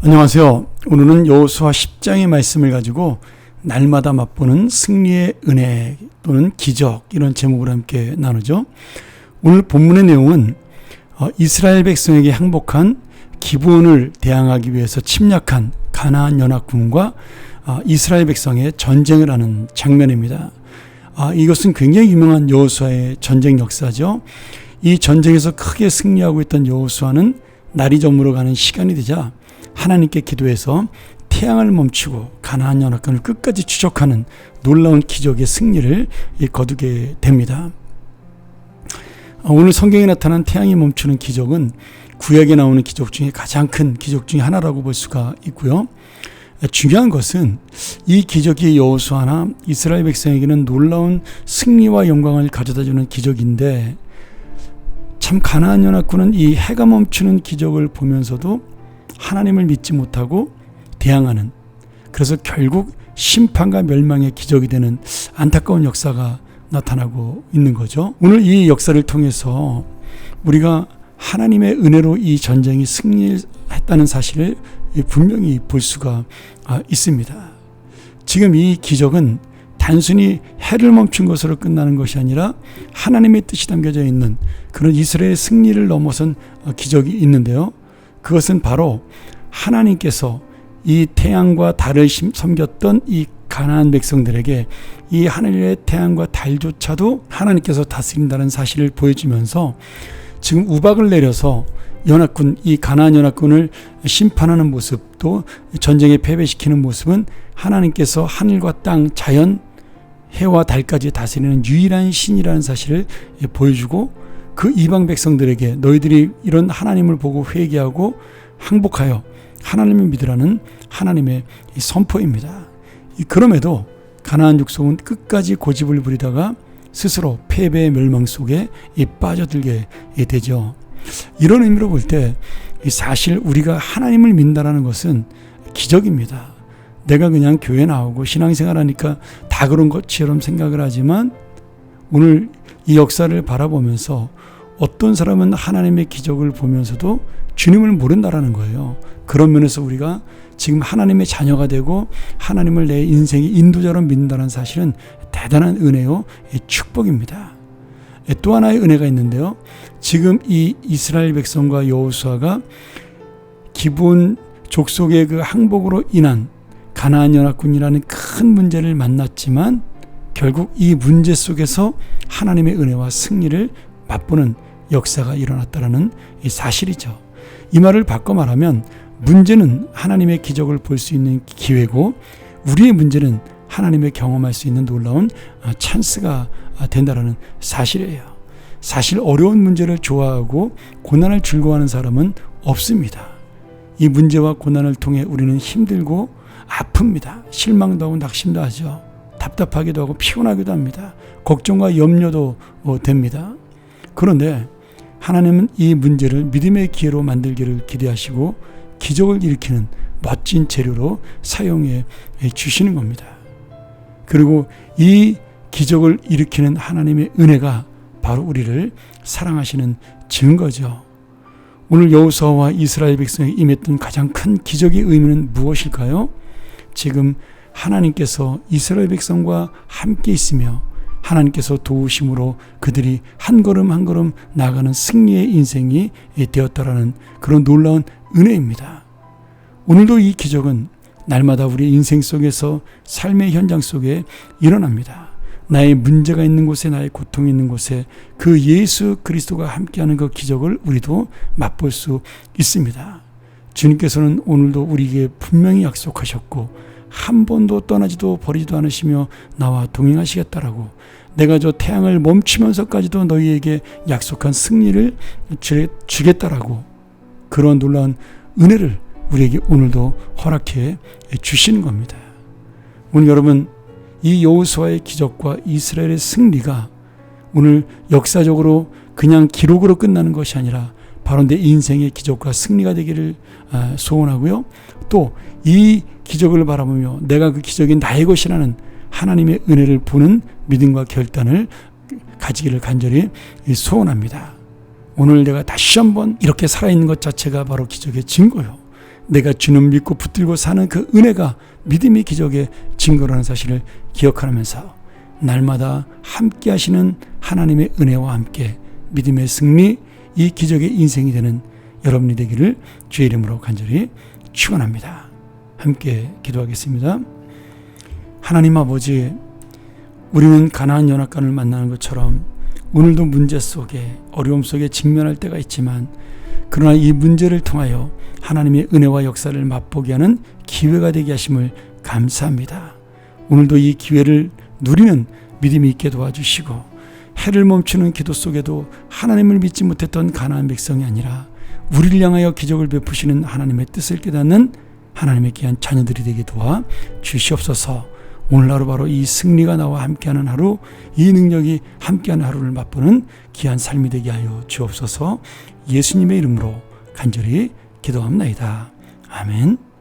안녕하세요. 오늘은 여호수아 10장의 말씀을 가지고 날마다 맛보는 승리의 은혜 또는 기적, 이런 제목으로 함께 나누죠. 오늘 본문의 내용은 이스라엘 백성에게 항복한 기브온을 대항하기 위해서 침략한 가나안 연합군과 이스라엘 백성의 전쟁을 하는 장면입니다. 이것은 굉장히 유명한 여호수아의 전쟁 역사죠. 이 전쟁에서 크게 승리하고 있던 여호수아는 날이 저물어가는 시간이 되자 하나님께 기도해서 태양을 멈추고 가나안 연합군을 끝까지 추적하는 놀라운 기적의 승리를 거두게 됩니다. 오늘 성경에 나타난 태양이 멈추는 기적은 구약에 나오는 기적 중에 가장 큰 기적 중에 하나라고 볼 수가 있고요. 중요한 것은 이 기적이 여호수아나 이스라엘 백성에게는 놀라운 승리와 영광을 가져다주는 기적인데, 참 가나안 연합군은 이 해가 멈추는 기적을 보면서도 하나님을 믿지 못하고 대항하는, 그래서 결국 심판과 멸망의 기적이 되는 안타까운 역사가 나타나고 있는 거죠. 오늘 이 역사를 통해서 우리가 하나님의 은혜로 이 전쟁이 승리했다는 사실을 분명히 볼 수가 있습니다. 지금 이 기적은 단순히 해를 멈춘 것으로 끝나는 것이 아니라 하나님의 뜻이 담겨져 있는 그런 이스라엘의 승리를 넘어선 기적이 있는데요. 그것은 바로 하나님께서 이 태양과 달을 섬겼던 이 가나안 백성들에게 이 하늘의 태양과 달조차도 하나님께서 다스린다는 사실을 보여주면서 지금 우박을 내려서 연합군, 이 가나안 연합군을 심판하는 모습, 또 전쟁에 패배시키는 모습은 하나님께서 하늘과 땅, 자연, 해와 달까지 다스리는 유일한 신이라는 사실을 보여주고, 그 이방 백성들에게 너희들이 이런 하나님을 보고 회개하고 항복하여 하나님을 믿으라는 하나님의 선포입니다. 그럼에도 가나안 족속은 끝까지 고집을 부리다가 스스로 패배의 멸망 속에 빠져들게 되죠. 이런 의미로 볼 때 사실 우리가 하나님을 믿는다는 것은 기적입니다. 내가 그냥 교회 나오고 신앙생활하니까 다 그런 것처럼 생각을 하지만, 오늘 이 역사를 바라보면서 어떤 사람은 하나님의 기적을 보면서도 주님을 모른다라는 거예요. 그런 면에서 우리가 지금 하나님의 자녀가 되고 하나님을 내 인생의 인도자로 믿는다는 사실은 대단한 은혜요, 축복입니다. 또 하나의 은혜가 있는데요. 지금 이 이스라엘 백성과 여호수아가 기브온 족속의 그 항복으로 인한 가나안 연합군이라는 큰 문제를 만났지만, 결국 이 문제 속에서 하나님의 은혜와 승리를 맛보는 역사가 일어났다는 이 사실이죠. 이 말을 바꿔 말하면 문제는 하나님의 기적을 볼 수 있는 기회고, 우리의 문제는 하나님의 경험할 수 있는 놀라운 찬스가 된다는 사실이에요. 사실 어려운 문제를 좋아하고 고난을 즐거워하는 사람은 없습니다. 이 문제와 고난을 통해 우리는 힘들고 아픕니다. 실망도 하고 낙심도 하죠. 답답하기도 하고 피곤하기도 합니다. 걱정과 염려도 됩니다. 그런데 하나님은 이 문제를 믿음의 기회로 만들기를 기대하시고 기적을 일으키는 멋진 재료로 사용해 주시는 겁니다. 그리고 이 기적을 일으키는 하나님의 은혜가 바로 우리를 사랑하시는 증거죠. 오늘 여호수아와 이스라엘 백성에 임했던 가장 큰 기적의 의미는 무엇일까요? 지금 하나님께서 이스라엘 백성과 함께 있으며 하나님께서 도우심으로 그들이 한 걸음 한 걸음 나아가는 승리의 인생이 되었다라는 그런 놀라운 은혜입니다. 오늘도 이 기적은 날마다 우리 인생 속에서 삶의 현장 속에 일어납니다. 나의 문제가 있는 곳에, 나의 고통이 있는 곳에 그 예수 그리스도가 함께하는 그 기적을 우리도 맛볼 수 있습니다. 주님께서는 오늘도 우리에게 분명히 약속하셨고, 한 번도 떠나지도 버리지도 않으시며 나와 동행하시겠다라고, 내가 저 태양을 멈추면서까지도 너희에게 약속한 승리를 주겠다라고, 그런 놀라운 은혜를 우리에게 오늘도 허락해 주시는 겁니다. 오늘 여러분, 이 여호수아의 기적과 이스라엘의 승리가 오늘 역사적으로 그냥 기록으로 끝나는 것이 아니라 바로 내 인생의 기적과 승리가 되기를 소원하고요. 또 이 기적을 바라보며 내가 그 기적이 나의 것이라는 하나님의 은혜를 보는 믿음과 결단을 가지기를 간절히 소원합니다. 오늘 내가 다시 한번 이렇게 살아있는 것 자체가 바로 기적의 증거요. 내가 주는 믿고 붙들고 사는 그 은혜가 믿음의 기적의 증거라는 사실을 기억하면서 날마다 함께 하시는 하나님의 은혜와 함께 믿음의 승리, 이 기적의 인생이 되는 여러분이 되기를 주의 이름으로 간절히 축원합니다. 함께 기도하겠습니다. 하나님 아버지, 우리는 가나안 연합간을 만나는 것처럼 오늘도 문제 속에 어려움 속에 직면할 때가 있지만 그러나 이 문제를 통하여 하나님의 은혜와 역사를 맛보게 하는 기회가 되게 하심을 감사합니다. 오늘도 이 기회를 누리는 믿음이 있게 도와주시고 해를 멈추는 기도 속에도 하나님을 믿지 못했던 가나안 백성이 아니라 우리를 향하여 기적을 베푸시는 하나님의 뜻을 깨닫는 하나님의 귀한 자녀들이 되게 도와 주시옵소서. 오늘 하루 바로 이 승리가 나와 함께하는 하루, 이 능력이 함께하는 하루를 맛보는 귀한 삶이 되게 하여 주옵소서. 예수님의 이름으로 간절히 기도합니다. 아멘.